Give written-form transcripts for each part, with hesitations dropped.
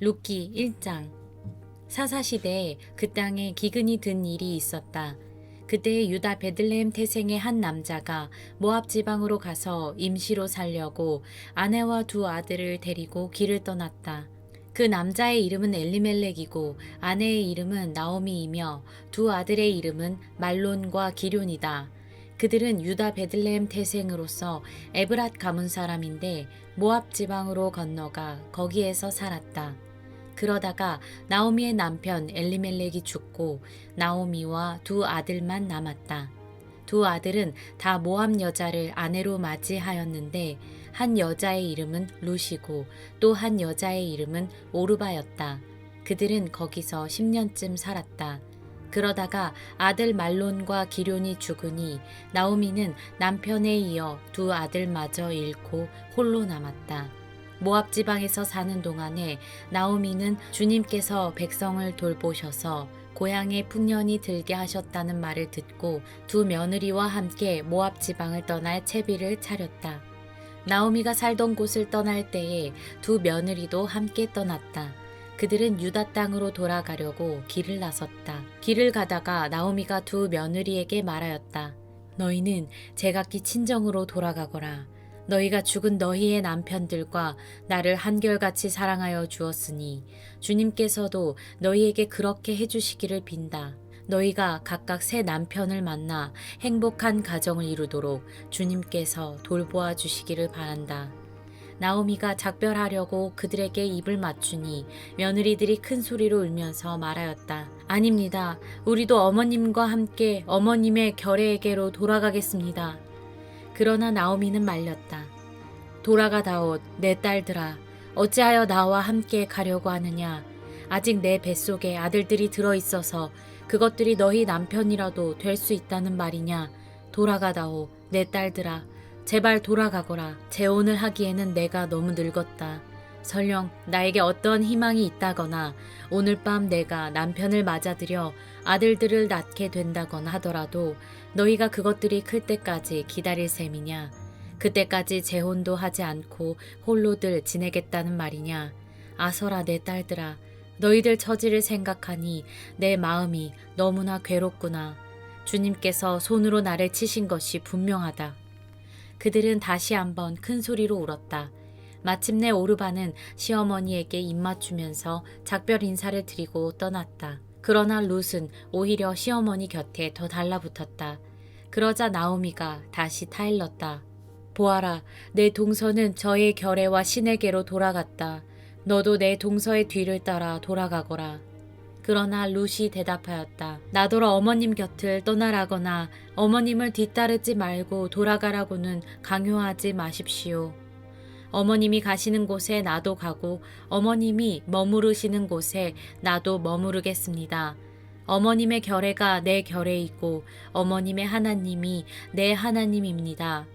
룻기 1장. 사사시대에 그 땅에 기근이 든 일이 있었다. 그때 유다 베들레헴 태생의 한 남자가 모압 지방으로 가서 임시로 살려고 아내와 두 아들을 데리고 길을 떠났다. 그 남자의 이름은 엘리멜렉이고 아내의 이름은 나오미이며 두 아들의 이름은 말론과 기럐이다. 그들은 유다 베들레헴 태생으로서 에브랏 가문 사람인데 모압 지방으로 건너가 거기에서 살았다. 그러다가 나오미의 남편 엘리멜렉이 죽고 나오미와 두 아들만 남았다. 두 아들은 다 모압 여자를 아내로 맞이하였는데 한 여자의 이름은 룻이고 또 한 여자의 이름은 오르바였다. 그들은 거기서 10년쯤 살았다. 그러다가 아들 말론과 기럐이 죽으니 나오미는 남편에 이어 두 아들마저 잃고 홀로 남았다. 모압 지방에서 사는 동안에 나오미는 주님께서 백성을 돌보셔서 고향에 풍년이 들게 하셨다는 말을 듣고 두 며느리와 함께 모압 지방을 떠날 채비를 차렸다. 나오미가 살던 곳을 떠날 때에 두 며느리도 함께 떠났다. 그들은 유다 땅으로 돌아가려고 길을 나섰다. 길을 가다가 나오미가 두 며느리에게 말하였다. 너희는 제각기 친정으로 돌아가거라. 너희가 죽은 너희의 남편들과 나를 한결같이 사랑하여 주었으니 주님께서도 너희에게 그렇게 해주시기를 빈다. 너희가 각각 새 남편을 만나 행복한 가정을 이루도록 주님께서 돌보아 주시기를 바란다. 나오미가 작별하려고 그들에게 입을 맞추니 며느리들이 큰 소리로 울면서 말하였다. 아닙니다. 우리도 어머님과 함께 어머님의 결례에게로 돌아가겠습니다. 그러나 나오미는 말렸다. 돌아가다오 내 딸들아, 어찌하여 나와 함께 가려고 하느냐. 아직 내 뱃속에 아들들이 들어있어서 그것들이 너희 남편이라도 될 수 있다는 말이냐. 돌아가다오 내 딸들아, 제발 돌아가거라. 재혼을 하기에는 내가 너무 늙었다. 설령 나에게 어떤 희망이 있다거나 오늘 밤 내가 남편을 맞아들여 아들들을 낳게 된다거나 하더라도 너희가 그것들이 클 때까지 기다릴 셈이냐. 그때까지 재혼도 하지 않고 홀로들 지내겠다는 말이냐. 아서라 내 딸들아, 너희들 처지를 생각하니 내 마음이 너무나 괴롭구나. 주님께서 손으로 나를 치신 것이 분명하다. 그들은 다시 한번 큰 소리로 울었다. 마침내 오르바는 시어머니에게 입맞추면서 작별 인사를 드리고 떠났다. 그러나 룻은 오히려 시어머니 곁에 더 달라붙었다. 그러자 나오미가 다시 타일렀다. 보아라, 내 동서는 저의 결례와 신에게로 돌아갔다. 너도 내 동서의 뒤를 따라 돌아가거라. 그러나 룻이 대답하였다. 나더러 어머님 곁을 떠나라거나 어머님을 뒤따르지 말고 돌아가라고는 강요하지 마십시오. 어머님이 가시는 곳에 나도 가고 어머님이 머무르시는 곳에 나도 머무르겠습니다. 어머님의 결례가 내 결례이고 어머님의 하나님이 내 하나님입니다.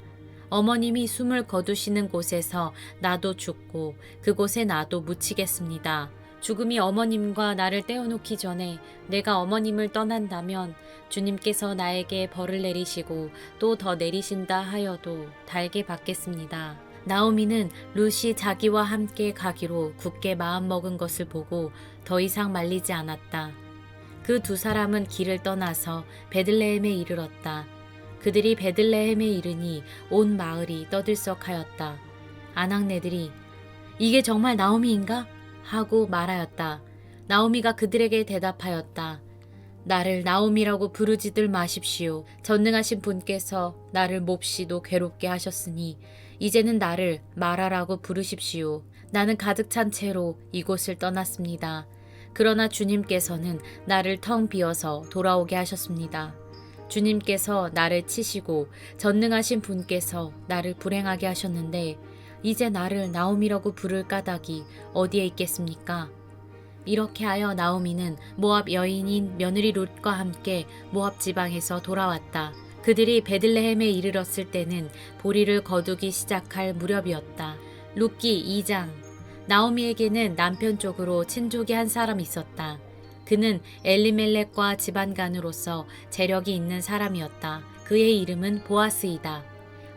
어머님이 숨을 거두시는 곳에서 나도 죽고 그곳에 나도 묻히겠습니다. 죽음이 어머님과 나를 떼어놓기 전에 내가 어머님을 떠난다면 주님께서 나에게 벌을 내리시고 또 더 내리신다 하여도 달게 받겠습니다. 나오미는 룻이 자기와 함께 가기로 굳게 마음먹은 것을 보고 더 이상 말리지 않았다. 그 두 사람은 길을 떠나서 베들레헴에 이르렀다. 그들이 베들레헴에 이르니 온 마을이 떠들썩하였다. 아낙네들이 이게 정말 나오미인가? 하고 말하였다. 나오미가 그들에게 대답하였다. 나를 나오미라고 부르지들 마십시오. 전능하신 분께서 나를 몹시도 괴롭게 하셨으니 이제는 나를 마라라고 부르십시오. 나는 가득 찬 채로 이곳을 떠났습니다. 그러나 주님께서는 나를 텅 비어서 돌아오게 하셨습니다. 주님께서 나를 치시고 전능하신 분께서 나를 불행하게 하셨는데 이제 나를 나오미라고 부를 까닭이 어디에 있겠습니까? 이렇게 하여 나오미는 모압 여인인 며느리 룻과 함께 모압 지방에서 돌아왔다. 그들이 베들레헴에 이르렀을 때는 보리를 거두기 시작할 무렵이었다. 룻기 2장. 나오미에게는 남편 쪽으로 친족이 한 사람 있었다. 그는 엘리멜렉과 집안간으로서 재력이 있는 사람이었다. 그의 이름은 보아스이다.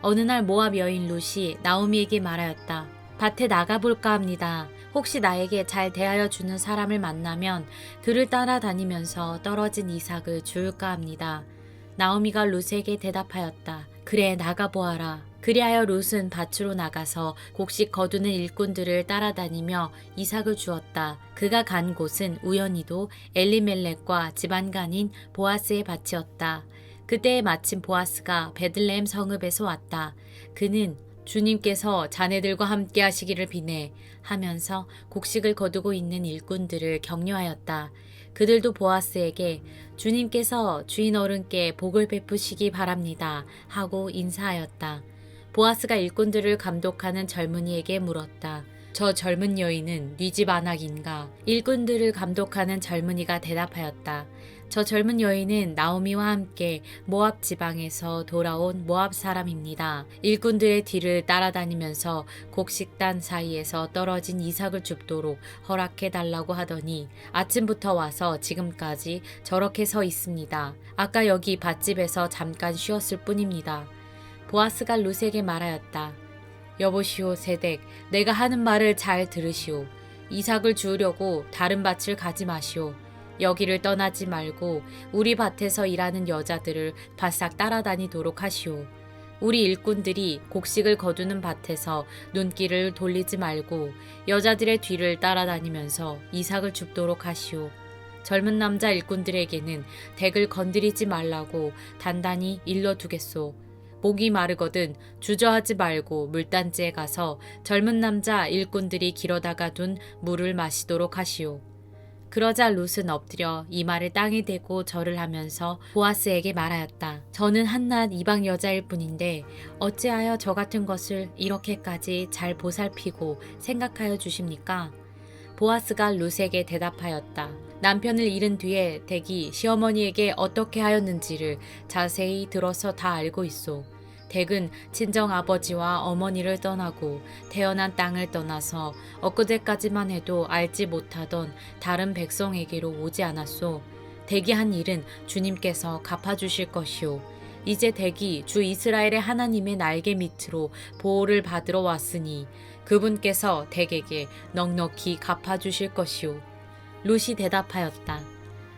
어느 날 모압 여인 룻이 나오미에게 말하였다. 밭에 나가볼까 합니다. 혹시 나에게 잘 대하여 주는 사람을 만나면 그를 따라다니면서 떨어진 이삭을 주울까 합니다. 나오미가 룻에게 대답하였다. 그래, 나가보아라. 그리하여 룻은 밭으로 나가서 곡식 거두는 일꾼들을 따라다니며 이삭을 주었다. 그가 간 곳은 우연히도 엘리멜렉과 집안간인 보아스의 밭이었다. 그때 마침 보아스가 베들레헴 성읍에서 왔다. 그는 주님께서 자네들과 함께 하시기를 비네 하면서 곡식을 거두고 있는 일꾼들을 격려하였다. 그들도 보아스에게 주님께서 주인 어른께 복을 베푸시기 바랍니다 하고 인사하였다. 보아스가 일꾼들을 감독하는 젊은이에게 물었다. 저 젊은 여인은 네 집 안악인가? 일꾼들을 감독하는 젊은이가 대답하였다. 저 젊은 여인은 나오미와 함께 모압 지방에서 돌아온 모압 사람입니다. 일꾼들의 뒤를 따라다니면서 곡식단 사이에서 떨어진 이삭을 줍도록 허락해 달라고 하더니 아침부터 와서 지금까지 저렇게 서 있습니다. 아까 여기 밭집에서 잠깐 쉬었을 뿐입니다. 보아스가 룻에게 말하였다. 여보시오 세덱, 내가 하는 말을 잘 들으시오. 이삭을 주우려고 다른 밭을 가지 마시오. 여기를 떠나지 말고 우리 밭에서 일하는 여자들을 바싹 따라다니도록 하시오. 우리 일꾼들이 곡식을 거두는 밭에서 눈길을 돌리지 말고 여자들의 뒤를 따라다니면서 이삭을 줍도록 하시오. 젊은 남자 일꾼들에게는 덱을 건드리지 말라고 단단히 일러두겠소. 목이 마르거든 주저하지 말고 물단지에 가서 젊은 남자 일꾼들이 길어다가 둔 물을 마시도록 하시오. 그러자 룻은 엎드려 이마를 땅에 대고 절을 하면서 보아스에게 말하였다. 저는 한낱 이방 여자일 뿐인데 어찌하여 저 같은 것을 이렇게까지 잘 보살피고 생각하여 주십니까? 보아스가 룻에게 대답하였다. 남편을 잃은 뒤에 덱이 시어머니에게 어떻게 하였는지를 자세히 들어서 다 알고 있소. 덱은 친정 아버지와 어머니를 떠나고 태어난 땅을 떠나서 엊그제까지만 해도 알지 못하던 다른 백성에게로 오지 않았소. 덱이 한 일은 주님께서 갚아주실 것이오. 이제 덱이 주 이스라엘의 하나님의 날개 밑으로 보호를 받으러 왔으니 그분께서 덱에게 넉넉히 갚아주실 것이오. 룻이 대답하였다.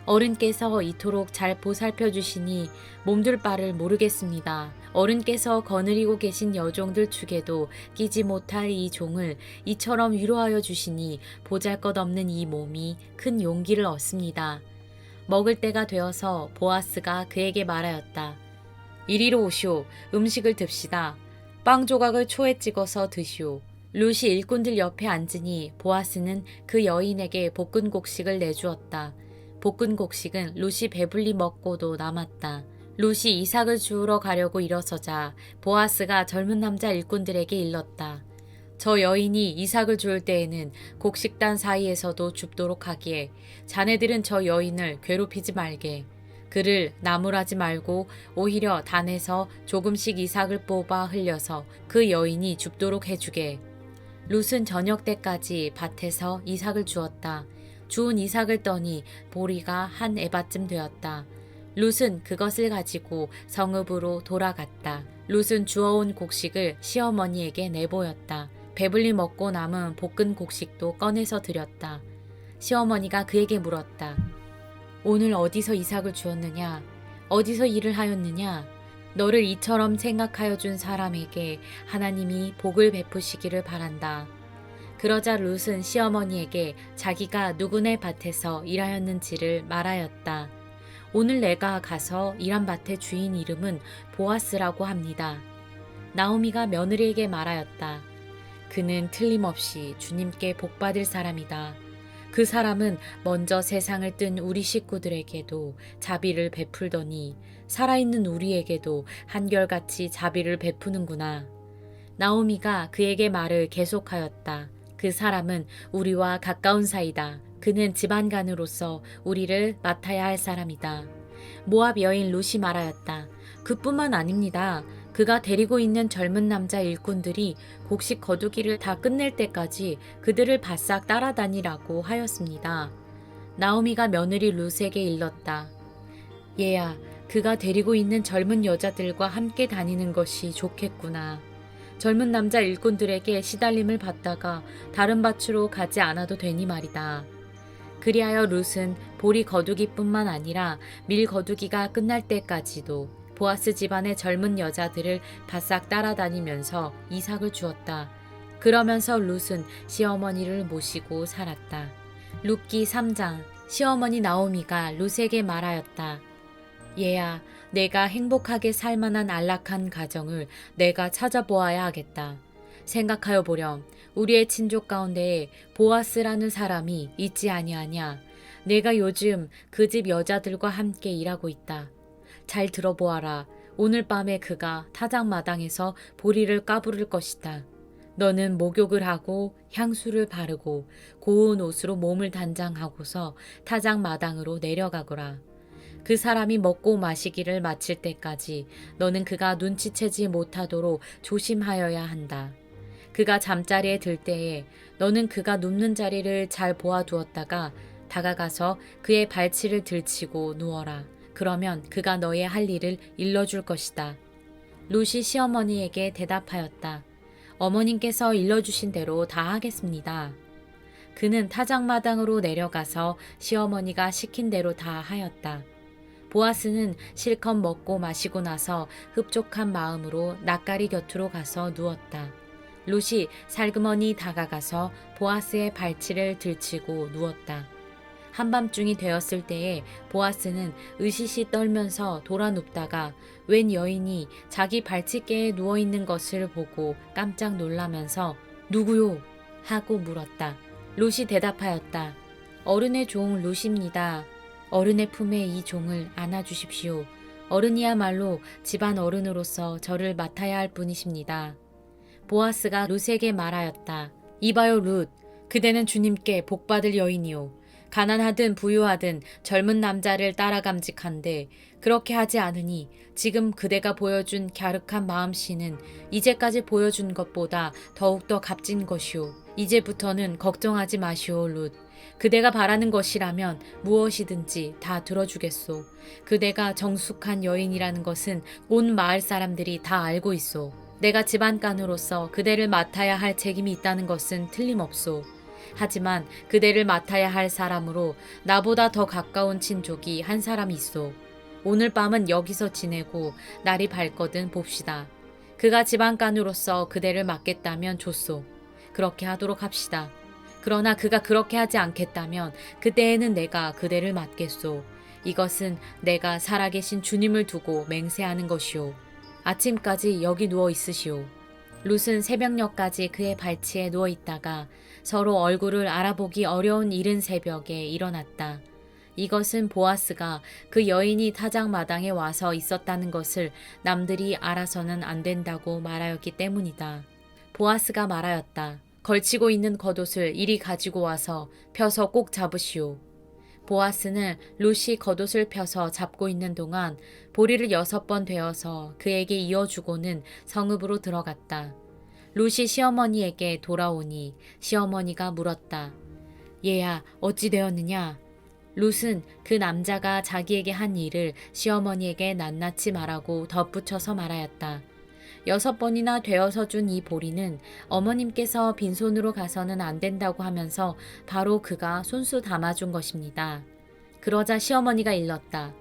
어른께서 이토록 잘 보살펴 주시니 몸둘 바를 모르겠습니다. 어른께서 거느리고 계신 여종들 축에도 끼지 못할 이 종을 이처럼 위로하여 주시니 보잘것없는 이 몸이 큰 용기를 얻습니다. 먹을 때가 되어서 보아스가 그에게 말하였다. 이리로 오시오. 음식을 듭시다. 빵 조각을 초에 찍어서 드시오. 룻이 일꾼들 옆에 앉으니 보아스는 그 여인에게 볶은 곡식을 내주었다. 볶은 곡식은 룻이 배불리 먹고도 남았다. 룻이 이삭을 주우러 가려고 일어서자 보아스가 젊은 남자 일꾼들에게 일렀다. 저 여인이 이삭을 주울 때에는 곡식단 사이에서도 줍도록 하기에 자네들은 저 여인을 괴롭히지 말게. 그를 나무라지 말고 오히려 단에서 조금씩 이삭을 뽑아 흘려서 그 여인이 줍도록 해주게. 룻은 저녁 때까지 밭에서 이삭을 주었다. 주운 이삭을 떠니 보리가 한 에바쯤 되었다. 룻은 그것을 가지고 성읍으로 돌아갔다. 룻은 주워온 곡식을 시어머니에게 내보였다. 배불리 먹고 남은 볶은 곡식도 꺼내서 드렸다. 시어머니가 그에게 물었다. 오늘 어디서 이삭을 주었느냐? 어디서 일을 하였느냐? 너를 이처럼 생각하여 준 사람에게 하나님이 복을 베푸시기를 바란다. 그러자 룻은 시어머니에게 자기가 누구네 밭에서 일하였는지를 말하였다. 오늘 내가 가서 일한 밭의 주인 이름은 보아스라고 합니다. 나오미가 며느리에게 말하였다. 그는 틀림없이 주님께 복받을 사람이다. 그 사람은 먼저 세상을 뜬 우리 식구들에게도 자비를 베풀더니 살아있는 우리에게도 한결같이 자비를 베푸는구나. 나오미가 그에게 말을 계속하였다. 그 사람은 우리와 가까운 사이다. 그는 집안간으로서 우리를 맡아야 할 사람이다. 모압 여인 룻이 말하였다. 그뿐만 아닙니다. 그가 데리고 있는 젊은 남자 일꾼들이 곡식 거두기를 다 끝낼 때까지 그들을 바싹 따라다니라고 하였습니다. 나오미가 며느리 룻에게 일렀다. 얘야, 그가 데리고 있는 젊은 여자들과 함께 다니는 것이 좋겠구나. 젊은 남자 일꾼들에게 시달림을 받다가 다른 밭으로 가지 않아도 되니 말이다. 그리하여 룻은 보리 거두기뿐만 아니라 밀 거두기가 끝날 때까지도 보아스 집안의 젊은 여자들을 바싹 따라다니면서 이삭을 주었다. 그러면서 룻은 시어머니를 모시고 살았다. 룻기 3장. 시어머니 나오미가 룻에게 말하였다. 얘야, 내가 행복하게 살 만한 안락한 가정을 내가 찾아보아야 하겠다. 생각하여 보렴. 우리의 친족 가운데에 보아스라는 사람이 있지 아니하냐. 내가 요즘 그 집 여자들과 함께 일하고 있다. 잘 들어보아라. 오늘 밤에 그가 타작마당에서 보리를 까부를 것이다. 너는 목욕을 하고 향수를 바르고 고운 옷으로 몸을 단장하고서 타작마당으로 내려가거라. 그 사람이 먹고 마시기를 마칠 때까지 너는 그가 눈치채지 못하도록 조심하여야 한다. 그가 잠자리에 들 때에 너는 그가 눕는 자리를 잘 보아두었다가 다가가서 그의 발치를 들치고 누워라. 그러면 그가 너의 할 일을 일러줄 것이다. 룻이 시어머니에게 대답하였다. 어머님께서 일러주신 대로 다 하겠습니다. 그는 타작마당으로 내려가서 시어머니가 시킨 대로 다 하였다. 보아스는 실컷 먹고 마시고 나서 흡족한 마음으로 낯가리 곁으로 가서 누웠다. 룻이 살그머니 다가가서 보아스의 발치를 들치고 누웠다. 한밤중이 되었을 때에 보아스는 으시시 떨면서 돌아 눕다가 웬 여인이 자기 발치께에 누워있는 것을 보고 깜짝 놀라면서 누구요? 하고 물었다. 룻이 대답하였다. 어른의 종 룻입니다. 어른의 품에 이 종을 안아주십시오. 어른이야말로 집안 어른으로서 저를 맡아야 할 분이십니다. 보아스가 룻에게 말하였다. 이봐요 룻, 그대는 주님께 복받을 여인이요. 가난하든 부유하든 젊은 남자를 따라 감직한데 그렇게 하지 않으니 지금 그대가 보여준 갸륵한 마음씨는 이제까지 보여준 것보다 더욱더 값진 것이오. 이제부터는 걱정하지 마시오 룻. 그대가 바라는 것이라면 무엇이든지 다 들어주겠소. 그대가 정숙한 여인이라는 것은 온 마을 사람들이 다 알고 있소. 내가 집안간으로서 그대를 맡아야 할 책임이 있다는 것은 틀림없소. 하지만 그대를 맡아야 할 사람으로 나보다 더 가까운 친족이 한 사람이 있소. 오늘 밤은 여기서 지내고 날이 밝거든 봅시다. 그가 집안간으로서 그대를 맡겠다면 좋소. 그렇게 하도록 합시다. 그러나 그가 그렇게 하지 않겠다면 그때에는 내가 그대를 맡겠소. 이것은 내가 살아계신 주님을 두고 맹세하는 것이오. 아침까지 여기 누워 있으시오. 룻은 새벽녘까지 그의 발치에 누워 있다가 서로 얼굴을 알아보기 어려운 이른 새벽에 일어났다. 이것은 보아스가 그 여인이 타작마당에 와서 있었다는 것을 남들이 알아서는 안 된다고 말하였기 때문이다. 보아스가 말하였다. 걸치고 있는 겉옷을 이리 가지고 와서 펴서 꼭 잡으시오. 보아스는 룻이 겉옷을 펴서 잡고 있는 동안 보리를 6번 되어서 그에게 이어주고는 성읍으로 들어갔다. 룻이 시어머니에게 돌아오니 시어머니가 물었다. 얘야, 어찌 되었느냐? 룻은 그 남자가 자기에게 한 일을 시어머니에게 낱낱이 말하고 덧붙여서 말하였다. 6번이나 되어서 준 이 보리는 어머님께서 빈손으로 가서는 안 된다고 하면서 바로 그가 손수 담아준 것입니다. 그러자 시어머니가 일렀다.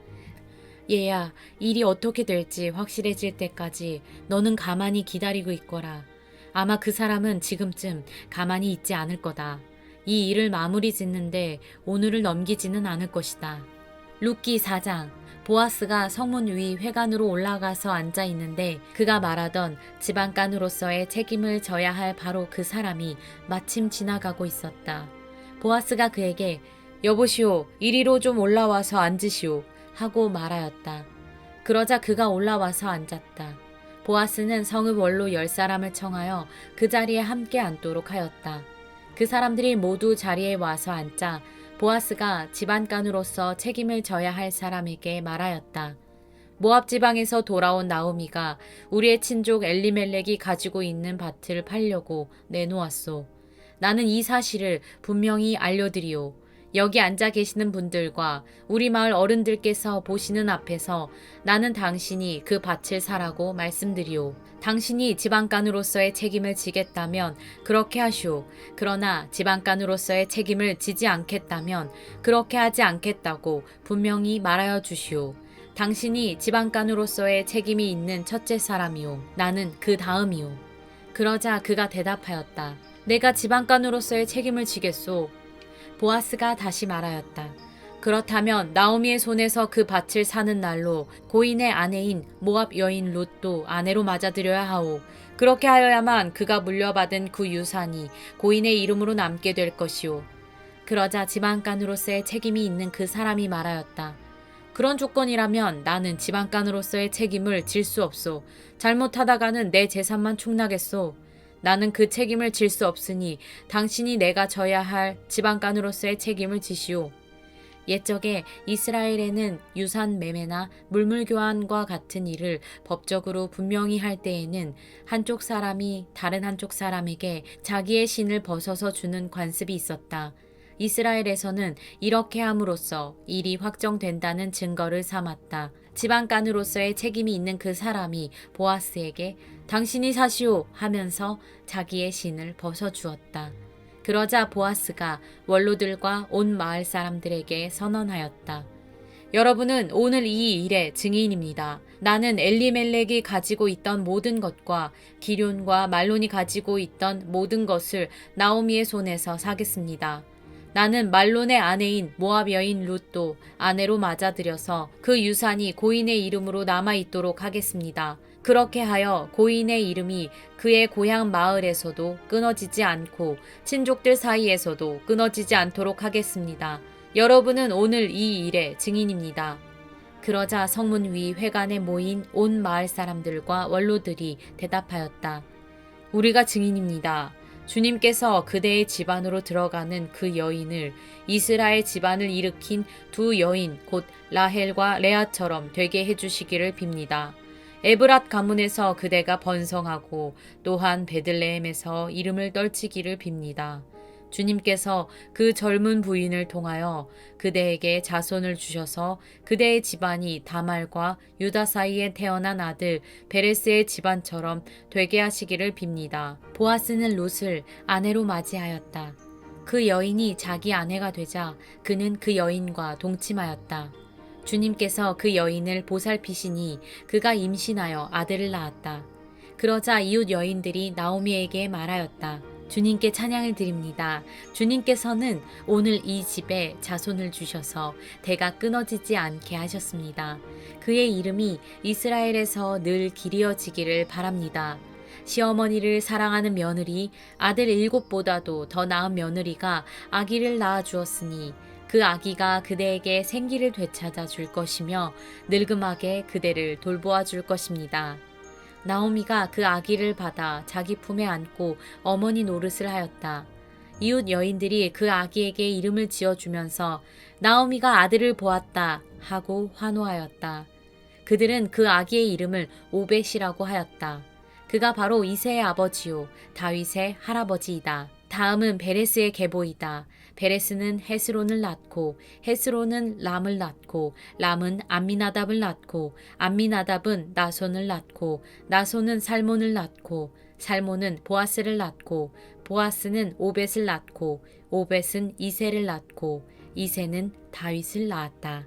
얘야, 일이 어떻게 될지 확실해질 때까지 너는 가만히 기다리고 있거라. 아마 그 사람은 지금쯤 가만히 있지 않을 거다. 이 일을 마무리 짓는데 오늘을 넘기지는 않을 것이다. 룻기 4장. 보아스가 성문 위 회관으로 올라가서 앉아 있는데 그가 말하던 집안간으로서의 책임을 져야 할 바로 그 사람이 마침 지나가고 있었다. 보아스가 그에게 여보시오, 이리로 좀 올라와서 앉으시오 하고 말하였다. 그러자 그가 올라와서 앉았다. 보아스는 성읍 원로 10사람을 청하여 그 자리에 함께 앉도록 하였다. 그 사람들이 모두 자리에 와서 앉자 보아스가 집안간으로서 책임을 져야 할 사람에게 말하였다. 모압 지방에서 돌아온 나오미가 우리의 친족 엘리멜렉이 가지고 있는 밭을 팔려고 내놓았소. 나는 이 사실을 분명히 알려드리오. 여기 앉아 계시는 분들과 우리 마을 어른들께서 보시는 앞에서 나는 당신이 그 밭을 사라고 말씀드리오. 당신이 지방간으로서의 책임을 지겠다면 그렇게 하시오. 그러나 지방간으로서의 책임을 지지 않겠다면 그렇게 하지 않겠다고 분명히 말하여 주시오. 당신이 지방간으로서의 책임이 있는 첫째 사람이오. 나는 그 다음이오. 그러자 그가 대답하였다. 내가 지방간으로서의 책임을 지겠소. 보아스가 다시 말하였다. 그렇다면 나오미의 손에서 그 밭을 사는 날로 고인의 아내인 모압 여인 룻도 아내로 맞아들여야 하오. 그렇게 하여야만 그가 물려받은 그 유산이 고인의 이름으로 남게 될 것이오. 그러자 지방간으로서의 책임이 있는 그 사람이 말하였다. 그런 조건이라면 나는 지방간으로서의 책임을 질 수 없소. 잘못하다가는 내 재산만 축나겠소. 나는 그 책임을 질 수 없으니 당신이 내가 져야 할 지방간으로서의 책임을 지시오. 옛적에 이스라엘에는 유산 매매나 물물 교환과 같은 일을 법적으로 분명히 할 때에는 한쪽 사람이 다른 한쪽 사람에게 자기의 신을 벗어서 주는 관습이 있었다. 이스라엘에서는 이렇게 함으로써 일이 확정된다는 증거를 삼았다. 지방간으로서의 책임이 있는 그 사람이 보아스에게 당신이 사시오 하면서 자기의 신을 벗어주었다. 그러자 보아스가 원로들과 온 마을 사람들에게 선언하였다. 여러분은 오늘 이 일의 증인입니다. 나는 엘리멜렉이 가지고 있던 모든 것과 기럨과 말론이 가지고 있던 모든 것을 나오미의 손에서 사겠습니다. 나는 말론의 아내인 모압 여인 룻도 아내로 맞아들여서 그 유산이 고인의 이름으로 남아있도록 하겠습니다. 그렇게 하여 고인의 이름이 그의 고향 마을에서도 끊어지지 않고 친족들 사이에서도 끊어지지 않도록 하겠습니다. 여러분은 오늘 이 일의 증인입니다. 그러자 성문 위 회관에 모인 온 마을 사람들과 원로들이 대답하였다. 우리가 증인입니다. 주님께서 그대의 집안으로 들어가는 그 여인을 이스라엘 집안을 일으킨 두 여인 곧 라헬과 레아처럼 되게 해주시기를 빕니다. 에브랏 가문에서 그대가 번성하고 또한 베들레헴에서 이름을 떨치기를 빕니다. 주님께서 그 젊은 부인을 통하여 그대에게 자손을 주셔서 그대의 집안이 다말과 유다 사이에 태어난 아들 베레스의 집안처럼 되게 하시기를 빕니다. 보아스는 룻을 아내로 맞이하였다. 그 여인이 자기 아내가 되자 그는 그 여인과 동침하였다. 주님께서 그 여인을 보살피시니 그가 임신하여 아들을 낳았다. 그러자 이웃 여인들이 나오미에게 말하였다. 주님께 찬양을 드립니다. 주님께서는 오늘 이 집에 자손을 주셔서 대가 끊어지지 않게 하셨습니다. 그의 이름이 이스라엘에서 늘 길이어지기를 바랍니다. 시어머니를 사랑하는 며느리, 아들 7보다도 더 나은 며느리가 아기를 낳아 주었으니 그 아기가 그대에게 생기를 되찾아 줄 것이며 늙음하게 그대를 돌보아 줄 것입니다. 나오미가 그 아기를 받아 자기 품에 안고 어머니 노릇을 하였다. 이웃 여인들이 그 아기에게 이름을 지어주면서 나오미가 아들을 보았다 하고 환호하였다. 그들은 그 아기의 이름을 오벳이라고 하였다. 그가 바로 이새의 아버지요 다윗의 할아버지이다. 다음은 베레스의 계보이다. 베레스는 헤스론을 낳고 헤스론은 람을 낳고 람은 암미나답을 낳고 암미나답은 나손을 낳고 나손은 살몬을 낳고 살몬은 보아스를 낳고 보아스는 오벳을 낳고 오벳은 이새를 낳고 이새는 다윗을 낳았다.